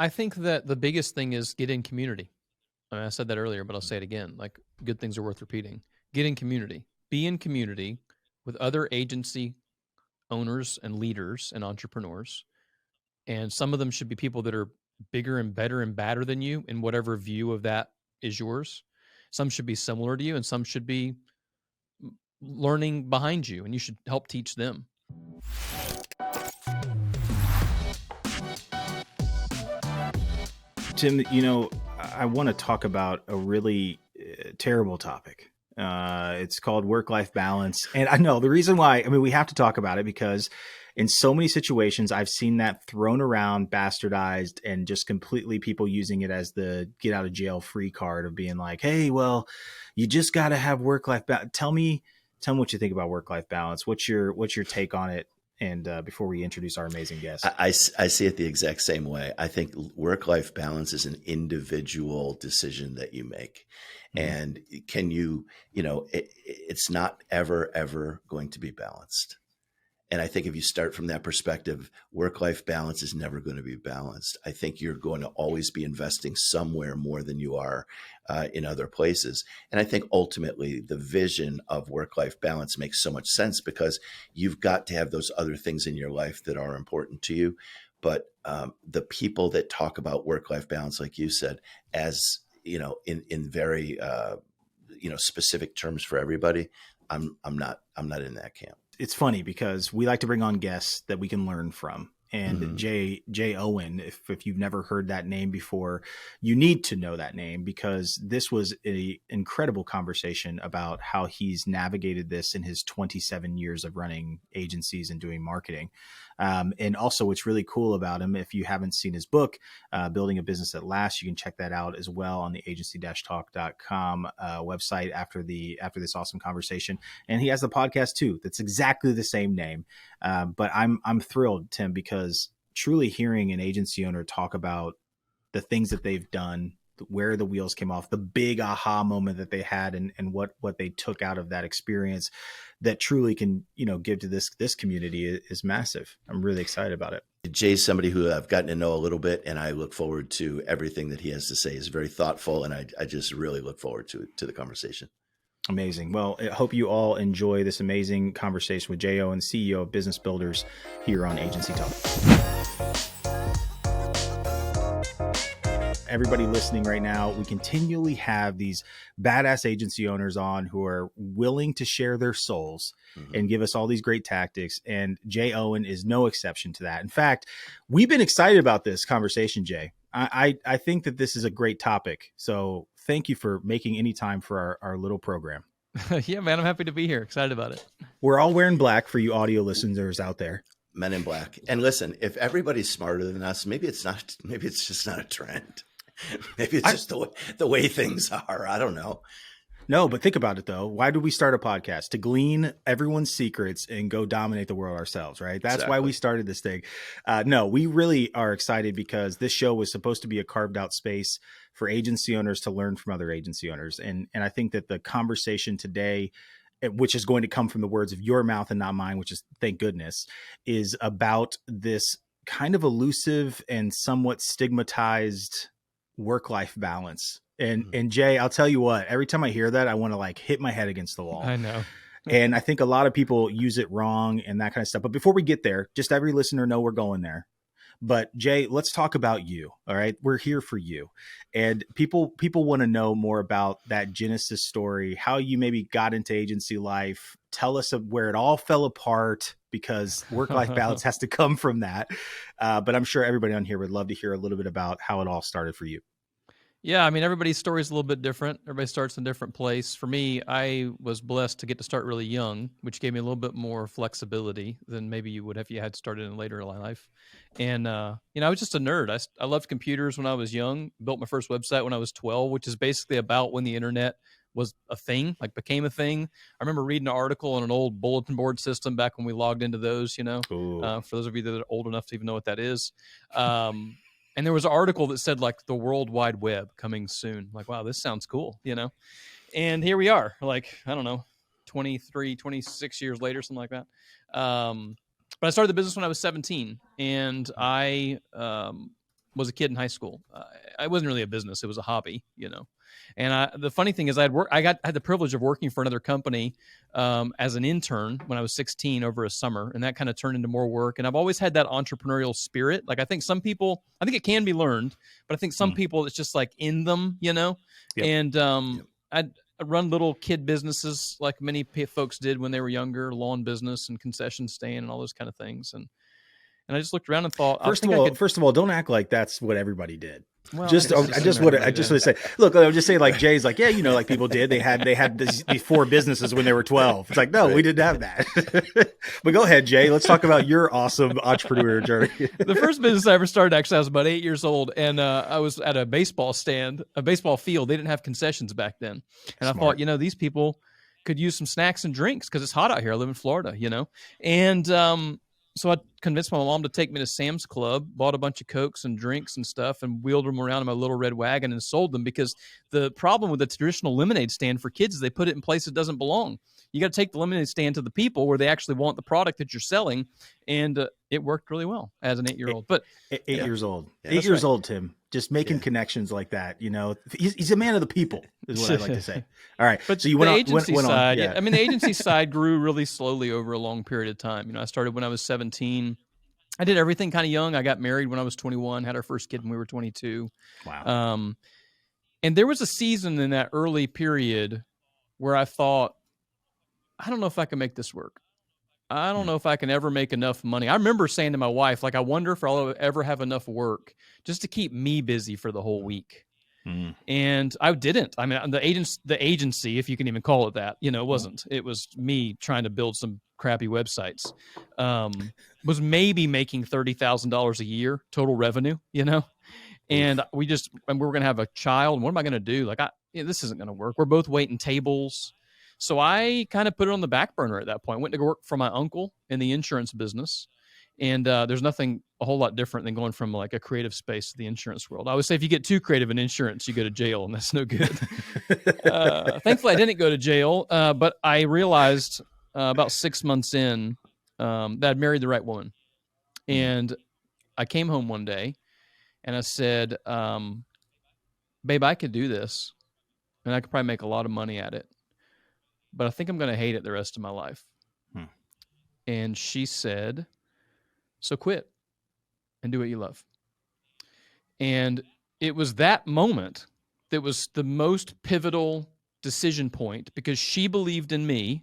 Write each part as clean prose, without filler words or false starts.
I think that the biggest thing is get in community. I mean, I said that earlier, but I'll say it again. Like, good things are worth repeating. Get in community. Be in community with other agency owners and leaders and entrepreneurs. And some of them should be people that are bigger and better and badder than you in whatever view of that is yours. Some should be similar to you, and some should be learning behind you, and you should help teach them. Tim, you know, I want to talk about a really terrible topic. It's called work-life balance. And I know the reason why, I mean, we have to talk about it because in so many situations, I've seen that thrown around, bastardized, and just completely people using it as the get out of jail free card of being like, hey, well, you just got to have work-life balance. Tell me what you think about work-life balance. What's your take on it? And before we introduce our amazing guest, I see it the exact same way. I think work-life balance is an individual decision that you make. Mm-hmm. And can you, it's not ever going to be balanced. And I think if you start from that perspective, work-life balance is never going to be balanced. I think you're going to always be investing somewhere more than you are in other places. And I think ultimately the vision of work-life balance makes so much sense because you've got to have those other things in your life that are important to you. But the people that talk about work-life balance, like you said, as in very specific terms for everybody, I'm not in that camp. It's funny because we like to bring on guests that we can learn from. And Jay Owen, if you've never heard that name before, you need to know that name because this was an incredible conversation about how he's navigated this in his 27 years of running agencies and doing marketing. And also what's really cool about him, if you haven't seen his book, Building a Business That Lasts, you can check that out as well on the AgencyTalk.com website after this awesome conversation. And he has the podcast too. That's exactly the same name. But I'm thrilled, Tim, because truly hearing an agency owner talk about the things that they've done, where the wheels came off, the big aha moment that they had and what they took out of that experience that truly can, give to this community is massive. I'm really excited about it. Jay's somebody who I've gotten to know a little bit, and I look forward to everything that he has to say. He's very thoughtful, and I just really look forward to the conversation. Amazing. Well, I hope you all enjoy this amazing conversation with Jay Owen, CEO of Business Builders here on Agency Talk. Everybody listening right now, we continually have these badass agency owners on who are willing to share their souls and give us all these great tactics. And Jay Owen is no exception to that. In fact, we've been excited about this conversation, Jay. I think that this is a great topic. So thank you for making any time for our little program. Yeah, man, I'm happy to be here. Excited about it. We're all wearing black for you audio listeners out there. Men in black. And listen, if everybody's smarter than us, maybe it's just not a trend. Maybe it's just the way things are. I don't know. No, but think about it, though. Why did we start a podcast? To glean everyone's secrets and go dominate the world ourselves, right? That's exactly why we started this thing. No, we really are excited because this show was supposed to be a carved out space for agency owners to learn from other agency owners. And I think that the conversation today, which is going to come from the words of your mouth and not mine, which is thank goodness, is about this kind of elusive and somewhat stigmatized work-life balance. And Jay, I'll tell you what, every time I hear that, I want to hit my head against the wall. I know. And I think a lot of people use it wrong and that kind of stuff. But before we get there, just every listener know we're going there. But Jay, let's talk about you. All right. We're here for you. And people want to know more about that Genesis story, how you maybe got into agency life. Tell us where it all fell apart because work-life balance has to come from that. But I'm sure everybody on here would love to hear a little bit about how it all started for you. Yeah, I mean, everybody's story is a little bit different. Everybody starts in a different place. For me, I was blessed to get to start really young, which gave me a little bit more flexibility than maybe you would if you had started in later in life. And, I was just a nerd. I loved computers when I was young, built my first website when I was 12, which is basically about when the internet was a thing, became a thing. I remember reading an article on an old bulletin board system back when we logged into those, for those of you that are old enough to even know what that is. And there was an article that said the World Wide Web coming soon. Wow, this sounds cool, And here we are, I don't know, 23, 26 years later, something like that. But I started the business when I was 17, and I was a kid in high school. I wasn't really a business; it was a hobby, you know. And the funny thing is, I had the privilege of working for another company as an intern when I was 16 over a summer, and that kind of turned into more work. And I've always had that entrepreneurial spirit. Like I think it can be learned, but I think some people it's just like in them, you know. Yep. And I'd run little kid businesses like many folks did when they were younger, lawn business and concession stand and all those kind of things. And I just looked around and thought, first of all, don't act like that's what everybody did. Well, I just want to say, look, I would just say like Jay's like, yeah, you know, like people did. They had these 4 businesses when they were 12. It's like, no, we didn't have that. But go ahead, Jay. Let's talk about your awesome entrepreneur journey. The first business I ever started, actually, I was about 8 years old, and I was at a baseball field. They didn't have concessions back then, and I thought, you know, these people could use some snacks and drinks because it's hot out here. I live in Florida, you know, and so I convinced my mom to take me to Sam's Club, bought a bunch of Cokes and drinks and stuff, and wheeled them around in my little red wagon and sold them, because the problem with the traditional lemonade stand for kids is they put it in places it doesn't belong. You got to take the lemonade stand to the people where they actually want the product that you're selling, and it worked really well as an 8-year-old. But 8 years old, 8 years old, Tim, just making connections like that. You know, he's a man of the people, is what I like to say. All right, but so you went the on. Agency went side, on, yeah. I mean, the agency side grew really slowly over a long period of time. You know, I started when I was 17. I did everything kind of young. I got married when I was 21, had our first kid when we were 22. Wow. And there was a season in that early period where I thought, I don't know if I can make this work. I don't know if I can ever make enough money. I remember saying to my wife, like, I wonder if I'll ever have enough work just to keep me busy for the whole week. And I didn't. I mean, the agency, if you can even call it that, you know, it wasn't. It was me trying to build some crappy websites. Was maybe making $30,000 a year total revenue, you know, and we were going to have a child. And what am I going to do? Like, this isn't going to work. We're both waiting tables. So I kind of put it on the back burner at that point. Went to work for my uncle in the insurance business. And there's nothing a whole lot different than going from like a creative space to the insurance world. I would say if you get too creative in insurance, you go to jail, and that's no good. Thankfully, I didn't go to jail, but I realized about 6 months in that I'd married the right woman. And I came home one day and I said, babe, I could do this, and I could probably make a lot of money at it, but I think I'm going to hate it the rest of my life. And she said, so quit and do what you love. And it was that moment that was the most pivotal decision point, because she believed in me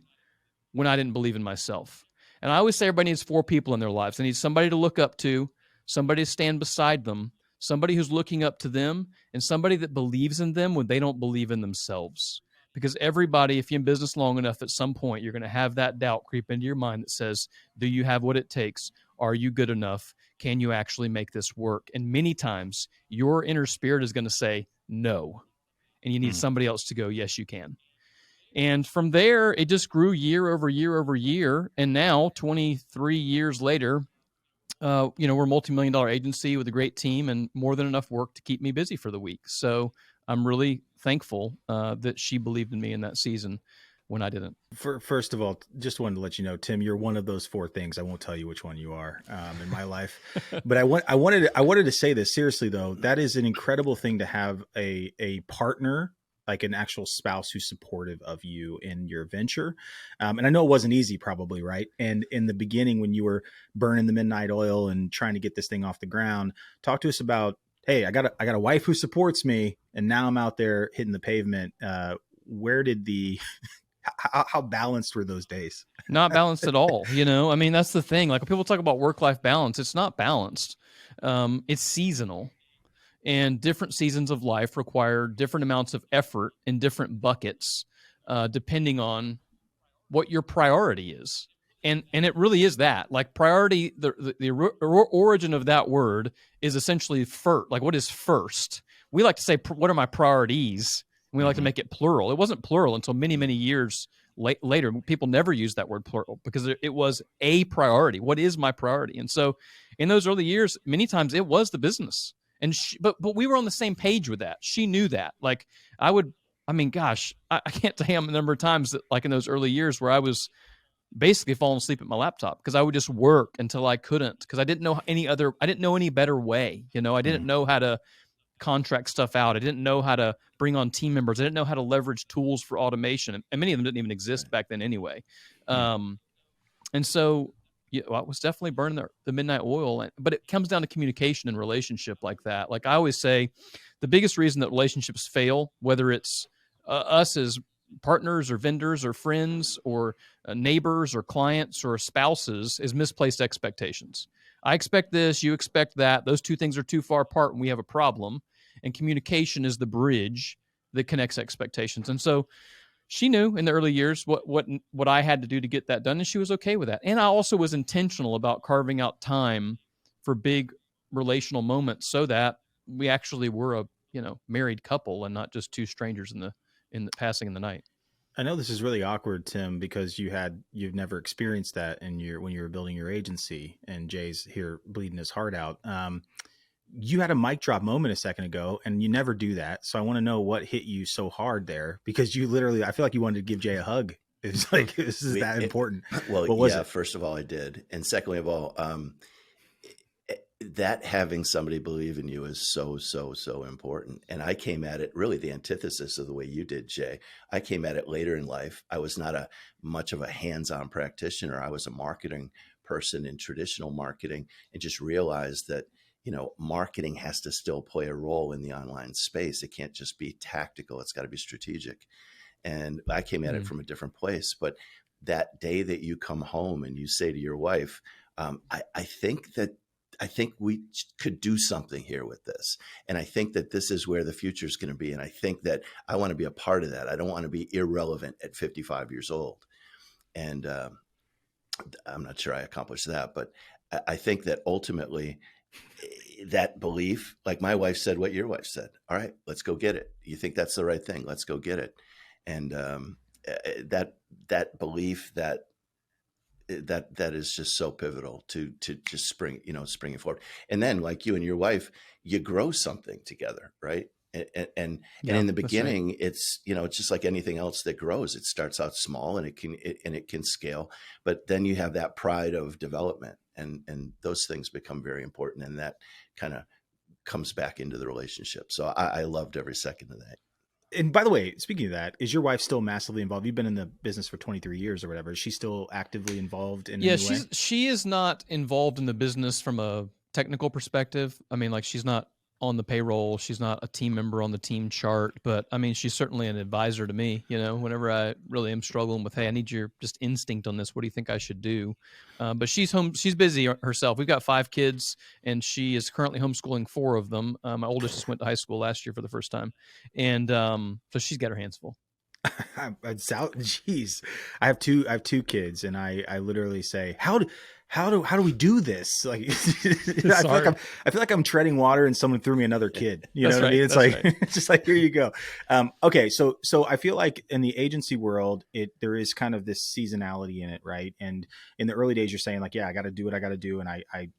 when I didn't believe in myself. And I always say everybody needs 4 people in their lives. They need somebody to look up to, somebody to stand beside them, somebody who's looking up to them, and somebody that believes in them when they don't believe in themselves. Because everybody, if you're in business long enough, at some point, you're going to have that doubt creep into your mind that says, do you have what it takes? Are you good enough? Can you actually make this work? And many times, your inner spirit is going to say no. And you need somebody else to go, yes, you can. And from there, it just grew year over year over year. And now, 23 years later, we're a multi-million-dollar agency with a great team and more than enough work to keep me busy for the week. So I'm really thankful that she believed in me in that season when I didn't. First of all, just wanted to let you know, Tim, you're one of those 4 things. I won't tell you which one you are in my life, but I wanted to say this seriously though. That is an incredible thing to have a partner, like an actual spouse who's supportive of you in your venture. And I know it wasn't easy probably, right? And in the beginning, when you were burning the midnight oil and trying to get this thing off the ground, talk to us about, hey, I got a wife who supports me, and now I'm out there hitting the pavement. Where did how balanced were those days? Not balanced at all. You know, I mean, that's the thing. Like when people talk about work-life balance, it's not balanced. It's seasonal. And different seasons of life require different amounts of effort in different buckets, depending on what your priority is. And it really is that. Like priority, the origin of that word is essentially first. Like what is first? We like to say, what are my priorities? And we like to make it plural. It wasn't plural until many, many years later. People never used that word plural because it was a priority. What is my priority? And so in those early years, many times it was the business. And but we were on the same page with that. She knew that. Like I can't tell you how many number of times that like in those early years where I was basically falling asleep at my laptop because I would just work until I couldn't, because I didn't know any better way. I didn't know how to contract stuff out. I didn't know how to bring on team members. I didn't know how to leverage tools for automation. And many of them didn't even exist back then anyway. And so I was definitely burning the midnight oil. But it comes down to communication and relationship like that. Like I always say, the biggest reason that relationships fail, whether it's us as partners or vendors or friends or neighbors or clients or spouses, is misplaced expectations. I expect this, you expect that. Those two things are too far apart and we have a problem. And communication is the bridge that connects expectations. And so she knew in the early years what I had to do to get that done, and she was okay with that. And I also was intentional about carving out time for big relational moments so that we actually were a married couple and not just two strangers in the passing in the night. I know this is really awkward, Tim, because you've never experienced that when you were building your agency, and Jay's here bleeding his heart out. You had a mic drop moment a second ago, and you never do that. So I want to know what hit you so hard there, because you literally, I feel like you wanted to give Jay a hug. It's like, this is that important. Well, what was yeah, it? First of all, I did. And secondly of all, that having somebody believe in you is so, so, so important. And I came at it really the antithesis of the way you did, Jay. I came at it later in life. I was not much of a hands-on practitioner. I was a marketing person in traditional marketing, and just realized that, marketing has to still play a role in the online space. It can't just be tactical. It's got to be strategic. And I came at it from a different place. But that day that you come home and you say to your wife, I think we could do something here with this. And I think that this is where the future is going to be. And I think that I want to be a part of that. I don't want to be irrelevant at 55 years old. And I'm not sure I accomplished that, but I think that ultimately that belief, like my wife said, what your wife said, all right, let's go get it. You think that's the right thing? Let's go get it. And that belief, that is just so pivotal to just springing forward. And then, like you and your wife, you grow something together, right? And in the beginning, right, it's just like anything else that grows. It starts out small and it can scale, but then you have that pride of development, and those things become very important, and that kind of comes back into the relationship. So I loved every second of that. And by the way, speaking of that, is your wife still massively involved? You've been in the business for 23 years or whatever. Is she still actively involved in any way? She is not involved in the business from a technical perspective. I mean, like, she's not on the payroll. She's not a team member on the team chart, but I mean, she's certainly an advisor to me, whenever I really am struggling with, hey, I need your just instinct on this. What do you think I should do? But she's home. She's busy herself. We've got 5 kids, and she is currently homeschooling 4 of them. My oldest just went to high school last year for the first time. And so she's got her hands full. Jeez, I have two kids, and I literally say, how do we do this? Like, I feel like I'm treading water, and someone threw me another kid. You know what I mean? It's like, right. It's just like, here you go. Okay, so I feel like in the agency world, there is kind of this seasonality in it, right? And in the early days, you're saying like, yeah, I got to do what I got to do, and I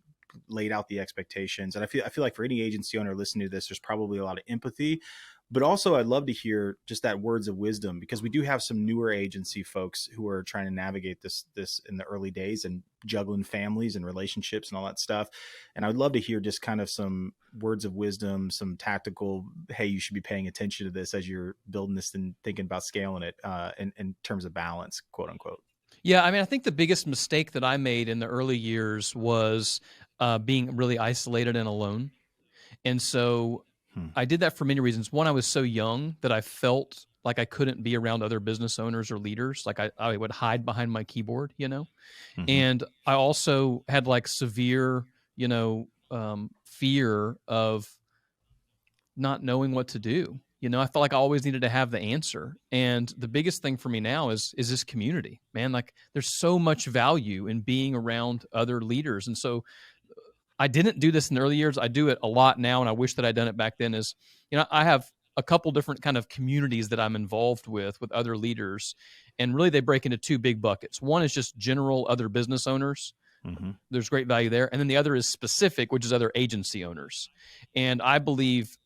laid out the expectations. And I feel like for any agency owner listening to this, there's probably a lot of empathy. But also, I'd love to hear just that words of wisdom, because we do have some newer agency folks who are trying to navigate this in the early days and juggling families and relationships and all that stuff. And I'd love to hear just kind of some words of wisdom, some tactical, hey, you should be paying attention to this as you're building this and thinking about scaling it in terms of balance, quote unquote. Yeah, I mean, I think the biggest mistake that I made in the early years was being really isolated and alone. And so I did that for many reasons. One, I was so young that I felt like I couldn't be around other business owners or leaders. Like I would hide behind my keyboard, And I also had like severe, fear of not knowing what to do. I felt like I always needed to have the answer. And the biggest thing for me now is this community, man. Like, there's so much value in being around other leaders. And so I didn't do this in the early years. I do it a lot now, and I wish that I'd done it back then. I have a couple different kind of communities that I'm involved with other leaders, and really they break into 2 big buckets. One is just general other business owners. There's great value there. And then the other is specific, which is other agency owners. And I believe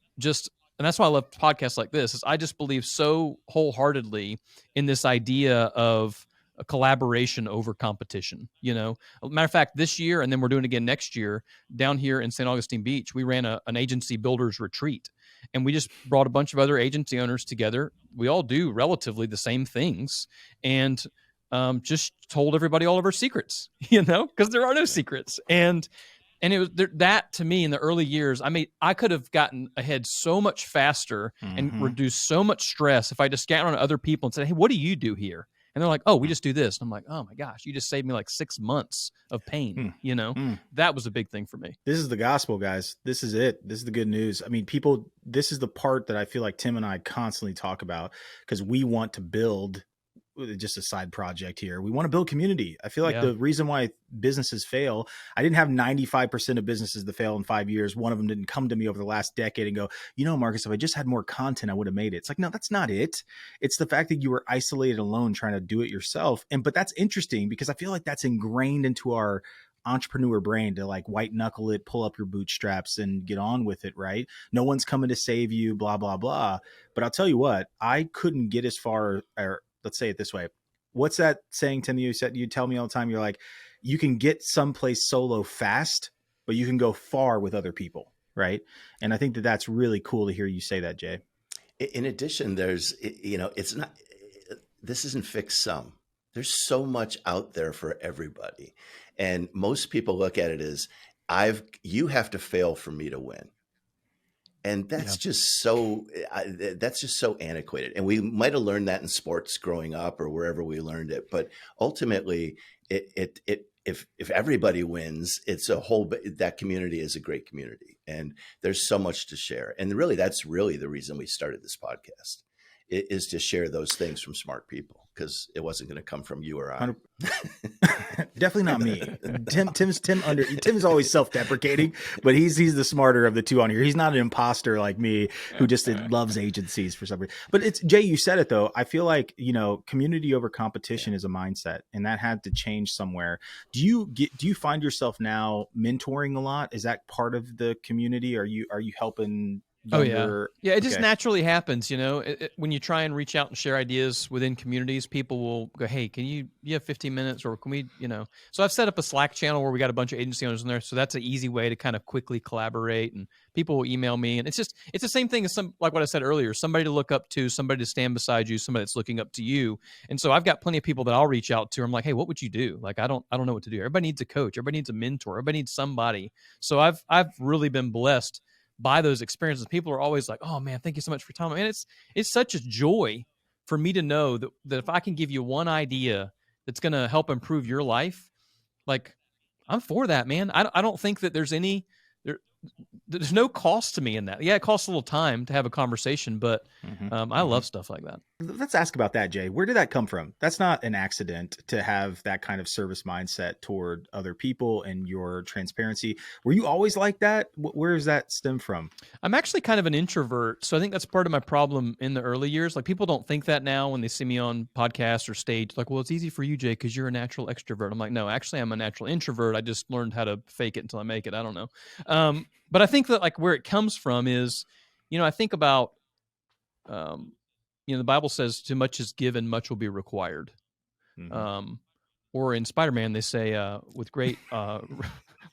and that's why I love podcasts like this, is I just believe so wholeheartedly in this idea of a collaboration over competition. Matter of fact, this year, and then we're doing it again next year, down here in St. Augustine Beach, we ran an agency builders retreat, and we just brought a bunch of other agency owners together. We all do relatively the same things, and just told everybody all of our secrets, because there are no secrets. And it was that, to me, in the early years, I could have gotten ahead so much faster and reduced so much stress if I just got on other people and said, hey, what do you do here? And they're like, oh, we just do this. And I'm like, oh my gosh, you just saved me like 6 months of pain. That was a big thing for me. This is the gospel, guys. This is it. This is the good news. I mean, people, this is the part that I feel like Tim and I constantly talk about, because we want to build, just a side project here, we want to build community. I feel like the reason why businesses fail, I didn't have 95% of businesses that fail in 5 years. One of them didn't come to me over the last decade and go, Marcus, if I just had more content, I would have made it. It's like, no, that's not it. It's the fact that you were isolated alone trying to do it yourself. But that's interesting, because I feel like that's ingrained into our entrepreneur brain to like white knuckle it, pull up your bootstraps and get on with it. Right. No one's coming to save you, blah, blah, blah. But I'll tell you what, I couldn't get as far, or let's say it this way. What's that saying, Tim? You tell me all the time, you're like, you can get someplace solo fast, but you can go far with other people. Right. And I think that that's really cool to hear you say that, Jay. In addition, there's, it's not, this isn't fixed sum. There's so much out there for everybody. And most people look at it as you have to fail for me to win. And that's just so antiquated. And we might have learned that in sports growing up or wherever we learned it. But ultimately, if everybody wins, that community is a great community. And there's so much to share. And really, that's really the reason we started this podcast, is to share those things from smart people, because it wasn't going to come from you or I. Definitely not me. Tim's always self-deprecating, but he's the smarter of the two on here. He's not an imposter like me who just loves agencies for some reason. But it's, Jay, you said it though. I feel like, community over competition is a mindset, and that had to change somewhere. Do you find yourself now mentoring a lot? Is that part of the community? Are you helping? It just naturally happens. When you try and reach out and share ideas within communities, people will go, hey, can you have 15 minutes, or can we, so I've set up a Slack channel where we got a bunch of agency owners in there. So that's an easy way to kind of quickly collaborate, and people will email me, and it's the same thing as like what I said earlier, somebody to look up to, somebody to stand beside you, somebody that's looking up to you. And so I've got plenty of people that I'll reach out to. I'm like, hey, what would you do? Like, I don't know what to do. Everybody needs a coach. Everybody needs a mentor. Everybody needs somebody. So I've really been blessed by those experiences. People are always like, oh man, thank you so much for your time. And it's such a joy for me to know that if I can give you one idea that's going to help improve your life, like, I'm for that, man. I don't think that there's no cost to me in that. Yeah, it costs a little time to have a conversation, but I love stuff like that. Let's ask about that, Jay. Where did that come from? That's not an accident to have that kind of service mindset toward other people and your transparency. Were you always like that? Where does that stem from? I'm actually kind of an introvert, so I think that's part of my problem in the early years. Like, people don't think that now when they see me on podcasts or stage. Like, well, it's easy for you, Jay, because you're a natural extrovert. I'm like, no, actually, I'm a natural introvert. I just learned how to fake it until I make it. I don't know. But I think that, like, where it comes from is, I think about, the Bible says, too much is given, much will be required. Or in Spider-Man, they say, with great, what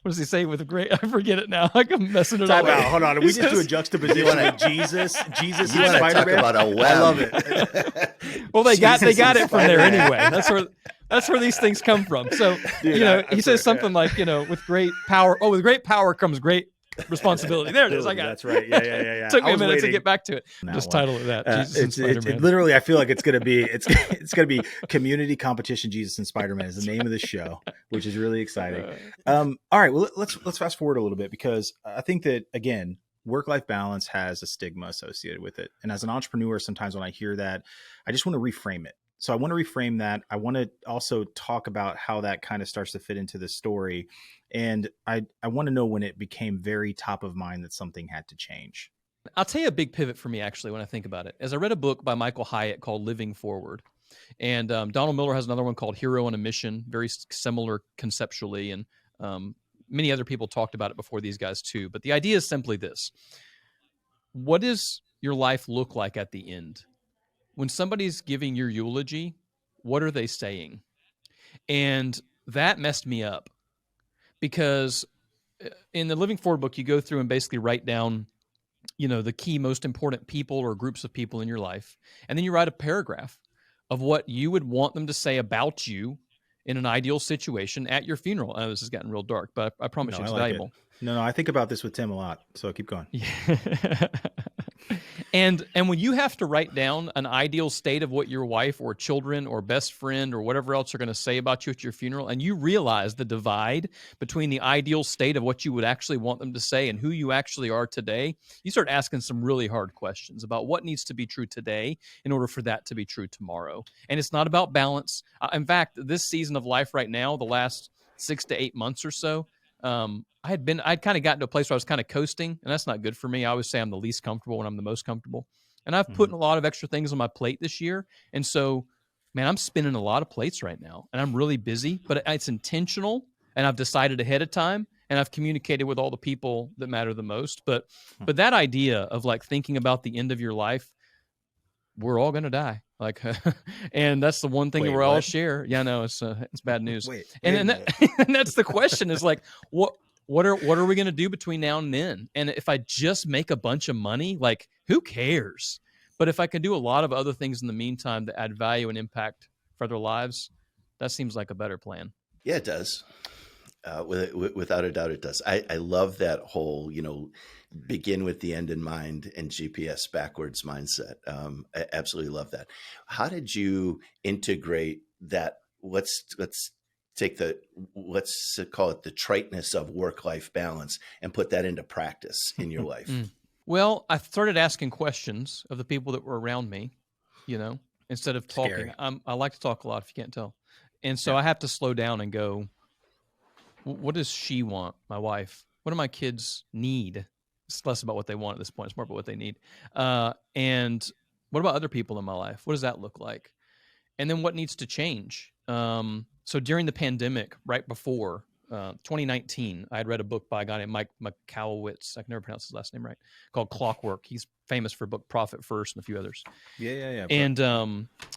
does he say? With great, I forget it now. I'm messing it up. Hold on. We just do a juxtaposition of Jesus and Spider-Man. Talk about a web. I love it. Well, they got it from there anyway. That's where these things come from. So, dude, he says something like, with great power. Oh, with great power comes great responsibility. There it is. I got That's right. Yeah. Took me a minute to get back to it. Just title it that. Jesus and Spider-Man. Literally, I feel like it's gonna be Community Competition Jesus and Spider-Man is the name of the show, which is really exciting. All right, well, let's fast forward a little bit, because I think that, again, work-life balance has a stigma associated with it. And as an entrepreneur, sometimes when I hear that, I just want to reframe it. So I want to reframe that. I want to also talk about how that kind of starts to fit into the story. And I want to know when it became very top of mind that something had to change. I'll tell you a big pivot for me, actually, when I think about it. As I read a book by Michael Hyatt called Living Forward. And Donald Miller has another one called Hero on a Mission, very similar conceptually. And many other people talked about it before these guys too. But the idea is simply this. What does your life look like at the end? When somebody's giving your eulogy, what are they saying? And that messed me up because in the Living Forward book, you go through and basically write down, the key most important people or groups of people in your life. And then you write a paragraph of what you would want them to say about you in an ideal situation at your funeral. I know this has gotten real dark, but I promise you it's valuable. No, I think about this with Tim a lot, so keep going. Yeah. And when you have to write down an ideal state of what your wife or children or best friend or whatever else are going to say about you at your funeral, and you realize the divide between the ideal state of what you would actually want them to say and who you actually are today, you start asking some really hard questions about what needs to be true today in order for that to be true tomorrow. And it's not about balance. In fact, this season of life right now, the last 6 to 8 months or so, I'd kind of gotten to a place where I was kind of coasting, and that's not good for me. I always say I'm the least comfortable when I'm the most comfortable. And I've put a lot of extra things on my plate this year. And so, man, I'm spinning a lot of plates right now, and I'm really busy, but it's intentional, and I've decided ahead of time, and I've communicated with all the people that matter the most. But that idea of like thinking about the end of your life, we're all going to die. Like, and that's the one thing that we all share. Yeah, no, it's bad news. And that's the question is like, what are we going to do between now and then? And if I just make a bunch of money, like who cares? But if I can do a lot of other things in the meantime that add value and impact for their lives, that seems like a better plan. Yeah, it does. Without a doubt, it does. I love that whole, begin with the end in mind and GPS backwards mindset. I absolutely love that. How did you integrate that? Let's call it the triteness of work-life balance and put that into practice in your life. Well, I started asking questions of the people that were around me, instead of talking. I like to talk a lot, if you can't tell. And so I have to slow down and go, what does she want, my wife? What do my kids need? It's less about what they want at this point. It's more about what they need. And what about other people in my life? What does that look like? And then what needs to change? So during the pandemic, right before 2019, I had read a book by a guy named Mike McCowowitz. I can never pronounce his last name right, called Clockwork. He's famous for the book Profit First and a few others. Yeah. And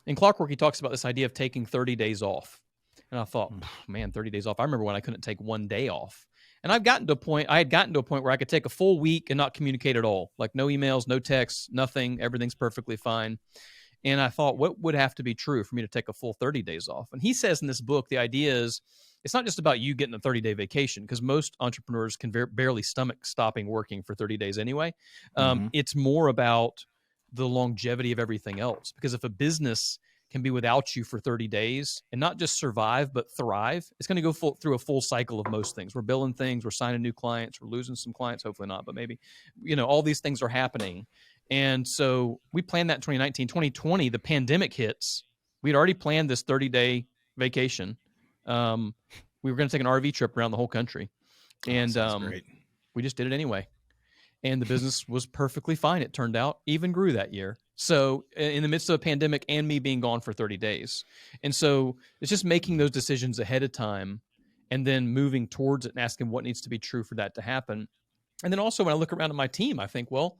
in Clockwork, he talks about this idea of taking 30 days off. And I thought, man, 30 days off. I remember when I couldn't take one day off. And I had gotten to a point where I could take a full week and not communicate at all. Like no emails, no texts, nothing. Everything's perfectly fine. And I thought, what would have to be true for me to take a full 30 days off? And he says in this book, the idea is it's not just about you getting a 30-day vacation, because most entrepreneurs can barely stomach stopping working for 30 days anyway. It's more about the longevity of everything else. Because if a business can be without you for 30 days and not just survive, but thrive, it's going to go through a full cycle of most things. We're billing things, we're signing new clients, we're losing some clients, hopefully not, but maybe, all these things are happening. And so we planned that in 2019. 2020, the pandemic hits. We'd already planned this 30-day vacation. We were going to take an RV trip around the whole country. And we just did it anyway. And the business was perfectly fine, it turned out, even grew that year. So in the midst of a pandemic and me being gone for 30 days. And so it's just making those decisions ahead of time and then moving towards it and asking what needs to be true for that to happen. And then also when I look around at my team, I think, well,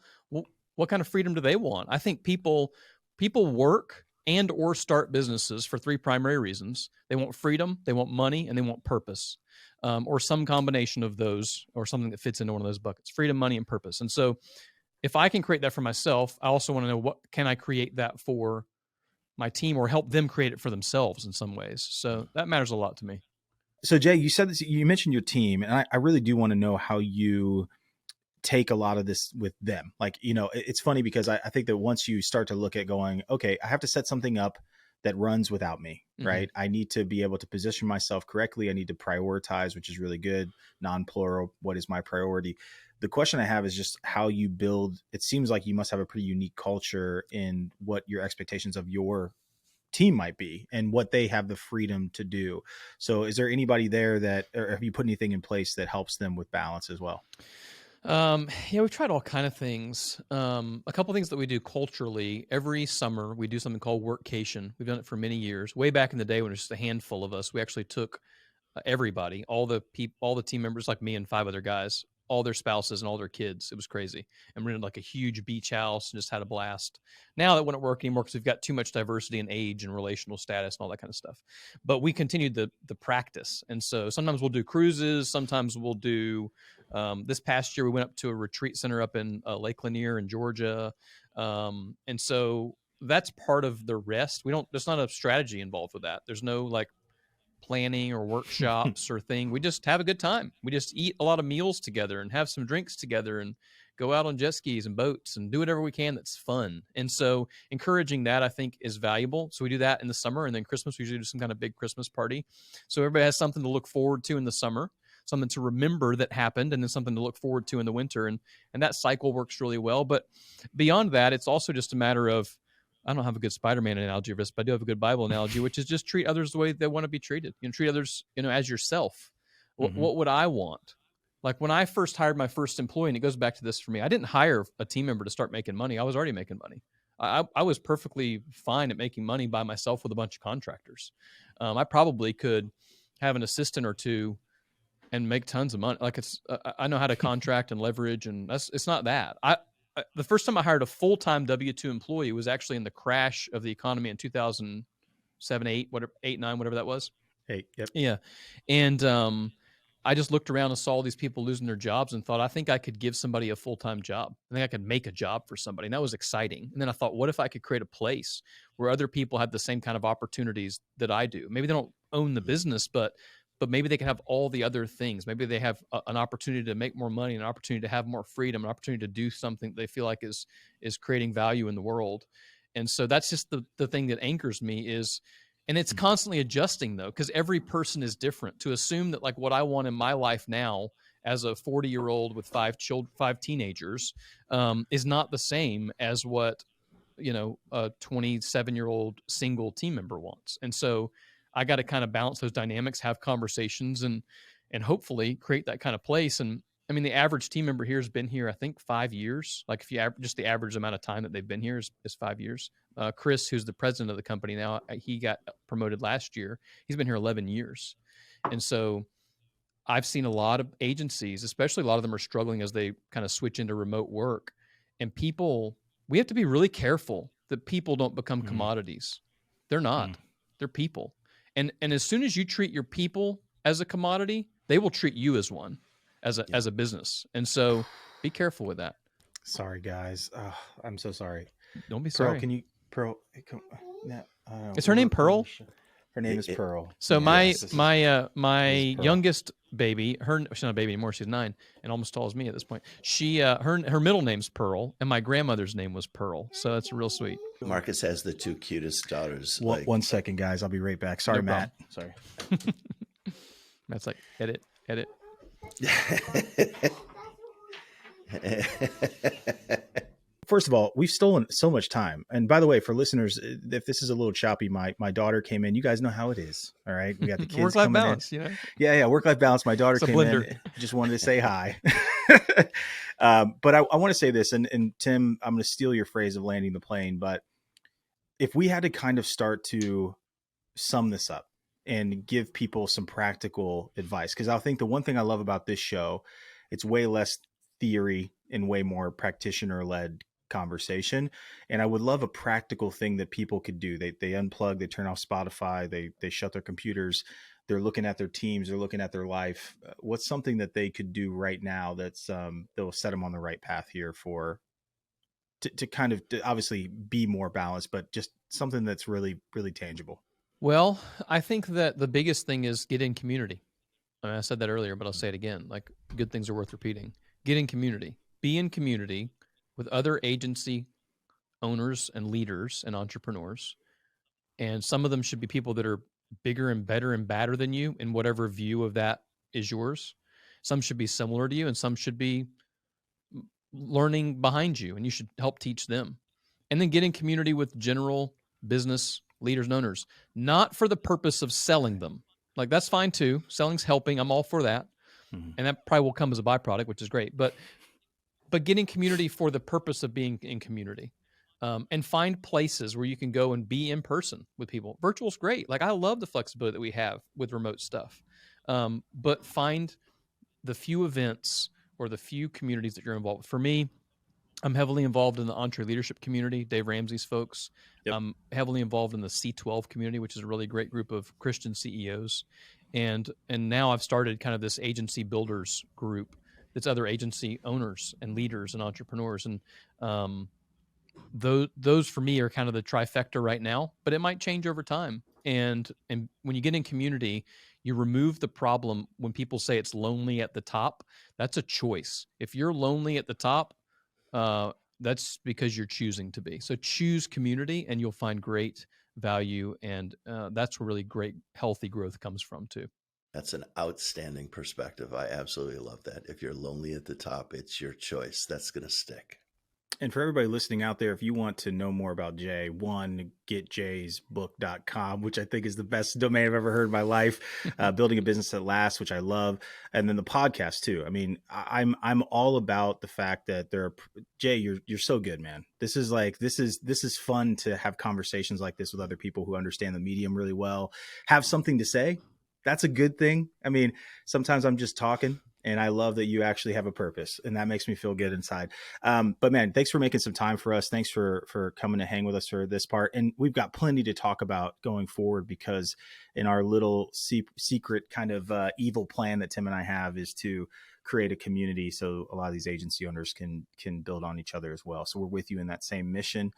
what kind of freedom do they want? I think people work and or start businesses for three primary reasons. They want freedom, they want money, and they want purpose, or some combination of those, or something that fits into one of those buckets: freedom, money, and purpose. And so if I can create that for myself, I also want to know, what can I create that for my team, or help them create it for themselves in some ways. So that matters a lot to me. So Jay, you said this, you mentioned your team, and I really do want to know how you take a lot of this with them. Like, it's funny because I think that once you start to look at going, okay, I have to set something up that runs without me, right? I need to be able to position myself correctly. I need to prioritize, which is really good. Non-plural, what is my priority? The question I have is just how you build. It seems like you must have a pretty unique culture in what your expectations of your team might be and what they have the freedom to do. So is there anybody there that, or have you put anything in place that helps them with balance as well? Yeah, we've tried all kind of things. A couple of things that we do culturally. Every summer, we do something called Workcation. We've done it for many years. Way back in the day when it was just a handful of us, we actually took everybody, all the team members, like me and 5 other guys, all their spouses and all their kids. It was crazy. And rented like a huge beach house and just had a blast. Now that wouldn't work anymore because we've got too much diversity in age and relational status and all that kind of stuff. But we continued the practice. And so sometimes we'll do cruises. Sometimes we'll do, this past year, we went up to a retreat center up in Lake Lanier in Georgia. And so that's part of the rest. There's not a strategy involved with that. There's no like planning or workshops or thing. We just have a good time. We just eat a lot of meals together and have some drinks together and go out on jet skis and boats and do whatever we can that's fun. And so encouraging that, I think, is valuable. So we do that in the summer, and then Christmas, we usually do some kind of big Christmas party. So everybody has something to look forward to in the summer, something to remember that happened, and then something to look forward to in the winter. And that cycle works really well. But beyond that, it's also just a matter of, I don't have a good Spider-Man analogy of this, but I do have a good Bible analogy, which is just treat others the way they want to be treated. Treat others, as yourself. What would I want? Like when I first hired my first employee, and it goes back to this for me, I didn't hire a team member to start making money. I was already making money. I was perfectly fine at making money by myself with a bunch of contractors. I probably could have an assistant or two and make tons of money. Like I know how to contract and leverage, and it's not that. The first time I hired a full-time W-2 employee was actually in the crash of the economy in 2007, 8, whatever, 8, 9, whatever that was. 8, yep. Yeah. And I just looked around and saw all these people losing their jobs and thought, I think I could give somebody a full-time job. I think I could make a job for somebody. And that was exciting. And then I thought, what if I could create a place where other people have the same kind of opportunities that I do? Maybe they don't own the business, but maybe they can have all the other things. Maybe they have an opportunity to make more money, an opportunity to have more freedom, an opportunity to do something they feel like is creating value in the world. And so that's just the thing that anchors me is, and it's constantly adjusting though, because every person is different. To assume that like what I want in my life now as a 40-year-old with 5 teenagers is not the same as what, a 27-year-old single team member wants. And so I got to kind of balance those dynamics, have conversations, and hopefully create that kind of place. And I mean, the average team member here has been here, I think, 5 years. Like if you just the average amount of time that they've been here is 5 years. Chris, who's the president of the company now, he got promoted last year. He's been here 11 years. And so I've seen a lot of agencies, especially a lot of them are struggling as they kind of switch into remote work. And we have to be really careful that people don't become commodities. They're not. They're people. And as soon as you treat your people as a commodity, they will treat you as one, as a business. And so be careful with that. Sorry, guys. I'm so sorry. Don't be sorry. Pearl, is her name Pearl? Her name is Pearl. So my youngest baby, she's not a baby anymore. She's 9 and almost as tall as me at this point. She her middle name's Pearl, and my grandmother's name was Pearl. So that's real sweet. Marcus has the 2 cutest daughters. One second, guys. I'll be right back. Sorry, No Matt. Sorry. Matt's like, edit. First of all, we've stolen so much time. And by the way, for listeners, if this is a little choppy, my daughter came in. You guys know how it is. All right. We got the kids work-life coming balance, in. Yeah. Work-life balance. My daughter came in. Just wanted to say hi. But I want to say this, and Tim, I'm going to steal your phrase of landing the plane. But if we had to kind of start to sum this up and give people some practical advice, because I think the one thing I love about this show, it's way less theory and way more practitioner-led conversation. And I would love a practical thing that people could do. They unplug, they turn off Spotify, they shut their computers, they're looking at their teams, they're looking at their life. What's something that they could do right now that's that will set them on the right path here to kind of obviously be more balanced, but just something that's really, really tangible? Well, I think that the biggest thing is get in community. I mean, I said that earlier, but I'll say it again. Like, good things are worth repeating. Get in community. Be in community with other agency owners and leaders and entrepreneurs. And some of them should be people that are bigger and better and badder than you in whatever view of that is yours. Some should be similar to you, and some should be learning behind you, and you should help teach them. And then get in community with general business leaders and owners, not for the purpose of selling them. Like, that's fine too. Selling's helping. I'm all for that. And that probably will come as a byproduct, which is great. But get in community for the purpose of being in community. And find places where you can go and be in person with people. Virtual's great. Like, I love the flexibility that we have with remote stuff. But find the few events or the few communities that you're involved with. For me, I'm heavily involved in the EntreLeadership community, Dave Ramsey's folks. Yep. I'm heavily involved in the C12 community, which is a really great group of Christian CEOs. And now I've started kind of this agency builders group that's other agency owners and leaders and entrepreneurs. And those for me are kind of the trifecta right now, but it might change over time. And when you get in community, you remove the problem when people say it's lonely at the top. That's a choice. If you're lonely at the top, that's because you're choosing to be. So choose community and you'll find great value. And that's where really great, healthy growth comes from too. That's an outstanding perspective. I absolutely love that. If you're lonely at the top, it's your choice. That's going to stick. And for everybody listening out there, if you want to know more about Jay, one, getjaysbook.com, which I think is the best domain I've ever heard in my life. Building a Business That Lasts, which I love. And then the podcast too. I mean, I'm all about the fact that Jay, you're so good, man. This is fun to have conversations like this with other people who understand the medium really well, have something to say. That's a good thing. I mean, sometimes I'm just talking. And I love that you actually have a purpose, and that makes me feel good inside. But man, thanks for making some time for us. Thanks for coming to hang with us for this part. And we've got plenty to talk about going forward, because in our little secret kind of evil plan that Tim and I have is to create a community so a lot of these agency owners can build on each other as well. So we're with you in that same mission.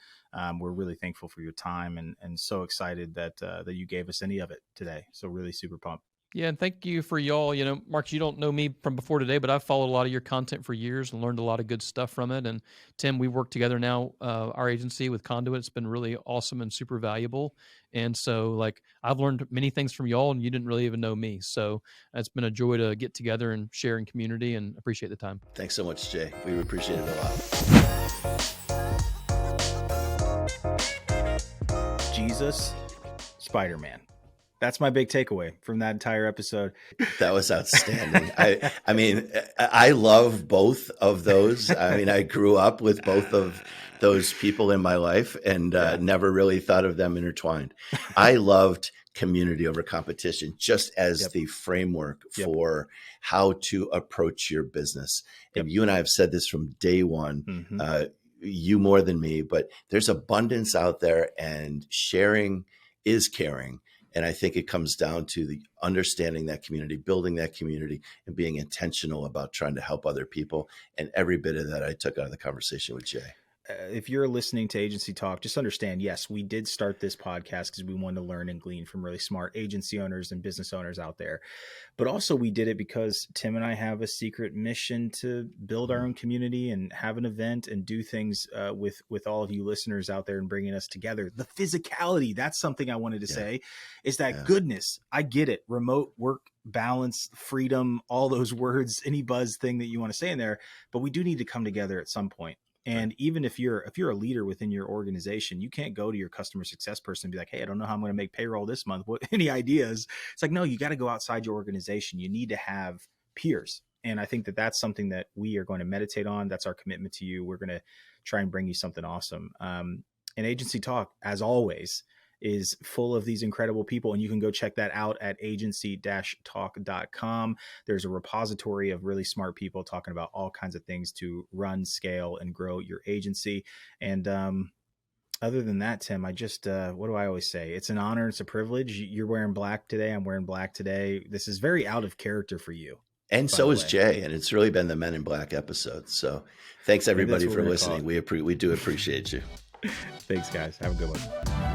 We're really thankful for your time and so excited that you gave us any of it today. So really super pumped. Yeah, and thank you for y'all. You know, Mark, you don't know me from before today, but I've followed a lot of your content for years and learned a lot of good stuff from it. And Tim, we work together now, our agency with Conduit. It's been really awesome and super valuable. And so, like, I've learned many things from y'all, and you didn't really even know me. So it's been a joy to get together and share in community, and appreciate the time. Thanks so much, Jay. We appreciate it a lot. Jesus, Spider-Man. That's my big takeaway from that entire episode. That was outstanding. I mean, I love both of those. I mean, I grew up with both of those people in my life and never really thought of them intertwined. I loved community over competition just as the framework for how to approach your business. And you and I have said this from day one, you more than me, but there's abundance out there, and sharing is caring. And I think it comes down to the understanding that community, building that community, and being intentional about trying to help other people. And every bit of that I took out of the conversation with Jay. If you're listening to Agency Talk, just understand, yes, we did start this podcast because we wanted to learn and glean from really smart agency owners and business owners out there. But also we did it because Tim and I have a secret mission to build our own community and have an event and do things with all of you listeners out there and bringing us together. The physicality, that's something I wanted to say, is that goodness. I get it. Remote work, balance, freedom, all those words, any buzz thing that you want to say in there. But we do need to come together at some point. And even if you're a leader within your organization, you can't go to your customer success person and be like, hey, I don't know how I'm going to make payroll this month. What, any ideas? It's like, no, you got to go outside your organization. You need to have peers. And I think that that's something that we are going to meditate on. That's our commitment to you. We're going to try and bring you something awesome. And Agency Talk, as always, is full of these incredible people. And you can go check that out at agency-talk.com. There's a repository of really smart people talking about all kinds of things to run, scale, and grow your agency. And other than that, Tim, I just, what do I always say? It's an honor. It's a privilege. You're wearing black today. I'm wearing black today. This is very out of character for you. And so is Jay. And it's really been the Men in Black episode. So thanks everybody for listening. We do appreciate you. Thanks, guys. Have a good one.